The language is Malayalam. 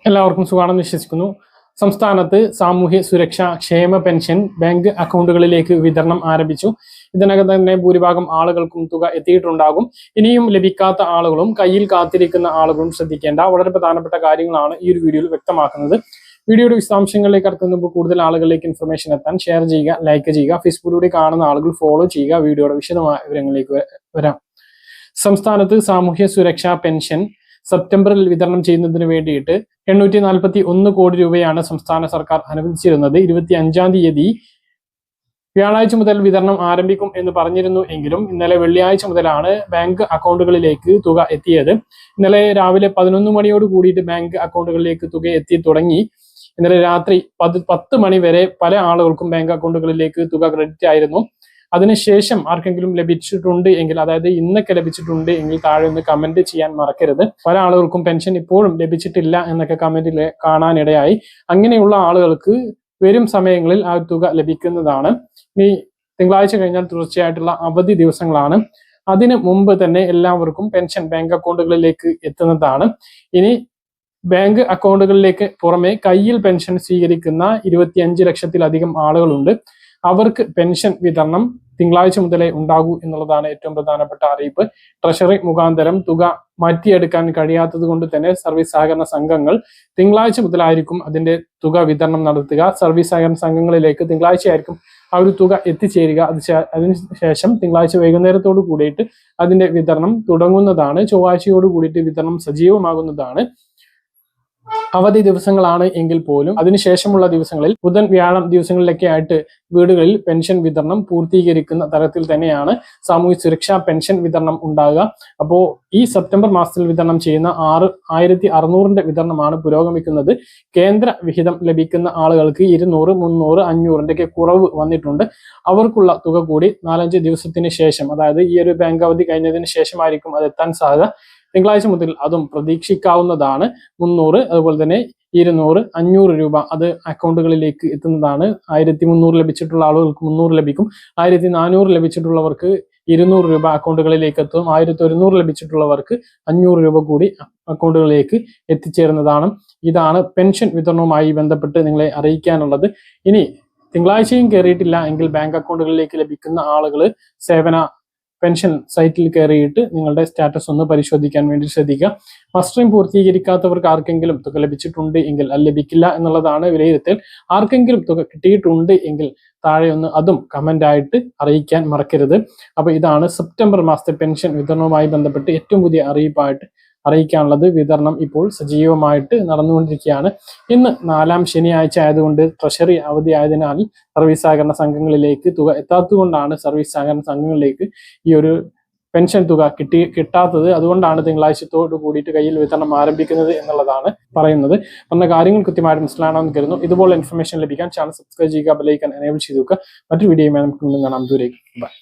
എല്ലാവർക്കും സുഖാണെന്ന് വിശ്വസിക്കുന്നു. സംസ്ഥാനത്ത് സാമൂഹ്യ സുരക്ഷാ ക്ഷേമ പെൻഷൻ ബാങ്ക് അക്കൗണ്ടുകളിലേക്ക് വിതരണം ആരംഭിച്ചു. ഇതിനകം തന്നെ ഭൂരിഭാഗം ആളുകൾക്കും തുക എത്തിയിട്ടുണ്ടാകും. ഇനിയും ലഭിക്കാത്ത ആളുകളും കയ്യിൽ കാത്തിരിക്കുന്ന ആളുകളും ശ്രദ്ധിക്കേണ്ട വളരെ പ്രധാനപ്പെട്ട കാര്യങ്ങളാണ് ഈ ഒരു വീഡിയോയിൽ വ്യക്തമാക്കുന്നത്. വീഡിയോയുടെ വിശദാംശങ്ങളിലേക്ക് കടക്കുന്നതിന് കൂടുതൽ ആളുകളിലേക്ക് ഇൻഫർമേഷൻ എത്താൻ ഷെയർ ചെയ്യുക, ലൈക്ക് ചെയ്യുക. ഫേസ്ബുക്കിലൂടെ കാണുന്ന ആളുകൾ ഫോളോ ചെയ്യുക. വീഡിയോയുടെ വിശദമായ വിവരങ്ങളിലേക്ക് വരാം. സംസ്ഥാനത്ത് സാമൂഹ്യ സുരക്ഷാ പെൻഷൻ സെപ്റ്റംബറിൽ വിതരണം ചെയ്യുന്നതിന് വേണ്ടിയിട്ട് 841 കോടി രൂപയാണ് സംസ്ഥാന സർക്കാർ അനുവദിച്ചിരുന്നത്. 25-ാം തീയതി വ്യാഴാഴ്ച മുതൽ വിതരണം ആരംഭിക്കും എന്ന് പറഞ്ഞിരുന്നു എങ്കിലും ഇന്നലെ വെള്ളിയാഴ്ച മുതലാണ് ബാങ്ക് അക്കൗണ്ടുകളിലേക്ക് തുക എത്തിയത്. ഇന്നലെ രാവിലെ 11 മണിയോട് കൂടിയിട്ട് ബാങ്ക് അക്കൗണ്ടുകളിലേക്ക് തുക എത്തി തുടങ്ങി. ഇന്നലെ രാത്രി 10 മണി വരെ പല ആളുകൾക്കും ബാങ്ക് അക്കൗണ്ടുകളിലേക്ക് തുക ക്രെഡിറ്റ് ആയിരുന്നു. അതിനുശേഷം ആർക്കെങ്കിലും ലഭിച്ചിട്ടുണ്ട് എങ്കിൽ, അതായത് ഇന്നൊക്കെ ലഭിച്ചിട്ടുണ്ട് എങ്കിൽ താഴെ ഒന്ന് കമന്റ് ചെയ്യാൻ മറക്കരുത്. പല ആളുകൾക്കും പെൻഷൻ ഇപ്പോഴും ലഭിച്ചിട്ടില്ല എന്നൊക്കെ കമന്റിൽ കാണാനിടയായി. അങ്ങനെയുള്ള ആളുകൾക്ക് വരും സമയങ്ങളിൽ ആ തുക ലഭിക്കുന്നതാണ്. ഇനി തിങ്കളാഴ്ച കഴിഞ്ഞാൽ തുടർച്ചയായിട്ടുള്ള അവധി ദിവസങ്ങളാണ്. അതിന് മുമ്പ് തന്നെ എല്ലാവർക്കും പെൻഷൻ ബാങ്ക് അക്കൗണ്ടുകളിലേക്ക് എത്തുന്നതാണ്. ഇനി ബാങ്ക് അക്കൗണ്ടുകളിലേക്ക് പുറമെ കയ്യിൽ പെൻഷൻ സ്വീകരിക്കുന്ന 25 ലക്ഷത്തിലധികം ആളുകളുണ്ട്. അവർക്ക് പെൻഷൻ വിതരണം തിങ്കളാഴ്ച മുതലേ ഉണ്ടാകൂ എന്നുള്ളതാണ് ഏറ്റവും പ്രധാനപ്പെട്ട അറിയിപ്പ്. ട്രഷറി മുഖാന്തരം തുക മാറ്റിയെടുക്കാൻ കഴിയാത്തത് കൊണ്ട് തന്നെ സർവീസ് സഹകരണ സംഘങ്ങൾ തിങ്കളാഴ്ച മുതലായിരിക്കും അതിന്റെ തുക വിതരണം നടത്തുക. സർവീസ് സഹകരണ സംഘങ്ങളിലേക്ക് തിങ്കളാഴ്ചയായിരിക്കും ആ ഒരു തുക എത്തിച്ചേരുക. അതിനുശേഷം തിങ്കളാഴ്ച വൈകുന്നേരത്തോട് കൂടിയിട്ട് അതിന്റെ വിതരണം തുടങ്ങുന്നതാണ്. ചൊവ്വാഴ്ചയോട് കൂടിയിട്ട് വിതരണം സജീവമാകുന്നതാണ്. അവധി ദിവസങ്ങളാണ് എങ്കിൽ പോലും അതിനുശേഷമുള്ള ദിവസങ്ങളിൽ ബുധൻ വ്യാഴം ദിവസങ്ങളിലൊക്കെ ആയിട്ട് വീടുകളിൽ പെൻഷൻ വിതരണം പൂർത്തീകരിക്കുന്ന തരത്തിൽ തന്നെയാണ് സാമൂഹ്യ സുരക്ഷാ പെൻഷൻ വിതരണം ഉണ്ടാകുക. അപ്പോൾ ഈ സെപ്റ്റംബർ മാസത്തിൽ വിതരണം ചെയ്യുന്ന 1600 വിതരണമാണ് പുരോഗമിക്കുന്നത്. കേന്ദ്ര വിഹിതം ലഭിക്കുന്ന ആളുകൾക്ക് 200, 300, 500 കുറവ് വന്നിട്ടുണ്ട്. അവർക്കുള്ള തുക കൂടി 4-5 ദിവസത്തിന് ശേഷം, അതായത് ഈ ഒരു ബാങ്ക് അവധി കഴിഞ്ഞതിന് ശേഷമായിരിക്കും അത് എത്താൻ സാധ്യത. തിങ്കളാഴ്ച മുതൽ അതും പ്രതീക്ഷിക്കാവുന്നതാണ്. 300, അതുപോലെ തന്നെ 200, 500 രൂപ അത് അക്കൗണ്ടുകളിലേക്ക് എത്തുന്നതാണ്. 1300 ലഭിച്ചിട്ടുള്ള ആളുകൾക്ക് 300 ലഭിക്കും. 1400 ലഭിച്ചിട്ടുള്ളവർക്ക് 200 രൂപ അക്കൗണ്ടുകളിലേക്ക് എത്തും. 1100 ലഭിച്ചിട്ടുള്ളവർക്ക് 500 രൂപ കൂടി അക്കൗണ്ടുകളിലേക്ക് എത്തിച്ചേരുന്നതാണ്. ഇതാണ് പെൻഷൻ വിതരണവുമായി ബന്ധപ്പെട്ട് നിങ്ങളെ അറിയിക്കാനുള്ളത്. ഇനി തിങ്കളാഴ്ചയും കയറിയിട്ടില്ല എങ്കിൽ ബാങ്ക് അക്കൗണ്ടുകളിലേക്ക് ലഭിക്കുന്ന ആളുകൾ സേവന പെൻഷൻ സൈറ്റിൽ കയറിയിട്ട് നിങ്ങളുടെ സ്റ്റാറ്റസ് ഒന്ന് പരിശോധിക്കാൻ വേണ്ടി ശ്രദ്ധിക്കുക. മസ്റ്ററിംഗ് പൂർത്തീകരിക്കാത്തവർക്ക് ആർക്കെങ്കിലും തുക ലഭിച്ചിട്ടുണ്ട് എങ്കിൽ അത് ലഭിക്കില്ല എന്നുള്ളതാണ് വിലയിരുത്തൽ. ആർക്കെങ്കിലും തുക കിട്ടിയിട്ടുണ്ട് എങ്കിൽ താഴെ ഒന്ന് അതും കമന്റ് ആയിട്ട് അറിയിക്കാൻ മറക്കരുത്. അപ്പൊ ഇതാണ് സെപ്റ്റംബർ മാസത്തെ പെൻഷൻ വിതരണവുമായി ബന്ധപ്പെട്ട് ഏറ്റവും പുതിയ അറിയിപ്പായിട്ട് അറിയിക്കാനുള്ളത്. വിതരണം ഇപ്പോൾ സജീവമായിട്ട് നടന്നുകൊണ്ടിരിക്കുകയാണ്. ഇന്ന് 4-ാം ശനിയാഴ്ച ആയതുകൊണ്ട് ട്രഷറി അവധി ആയതിനാൽ സർവീസ് സഹകരണ സംഘങ്ങളിലേക്ക് തുക എത്താത്തതുകൊണ്ടാണ് സർവീസ് സഹകരണ സംഘങ്ങളിലേക്ക് ഈ ഒരു പെൻഷൻ തുക കിട്ടാത്തത്. അതുകൊണ്ടാണ് തിങ്കളാഴ്ചത്തോട് കൂടിയിട്ട് കയ്യിൽ വിതരണം ആരംഭിക്കുന്നത് എന്നുള്ളതാണ് പറയുന്നത്. പറഞ്ഞ കാര്യങ്ങൾ കൃത്യമായിട്ട് മനസ്സിലാണെന്ന് കരുതുന്നു. ഇതുപോലെ ഇൻഫർമേഷൻ ലഭിക്കാൻ ചാനൽ സബ്സ്ക്രൈബ് ചെയ്യുക, ബെൽ ഐക്കൺ എനേബിൾ ചെയ്ത് വെക്കുക. മറ്റൊരു വീഡിയോയുമായി നമുക്ക് കാണാം. ദൂരേക്ക് ബൈ.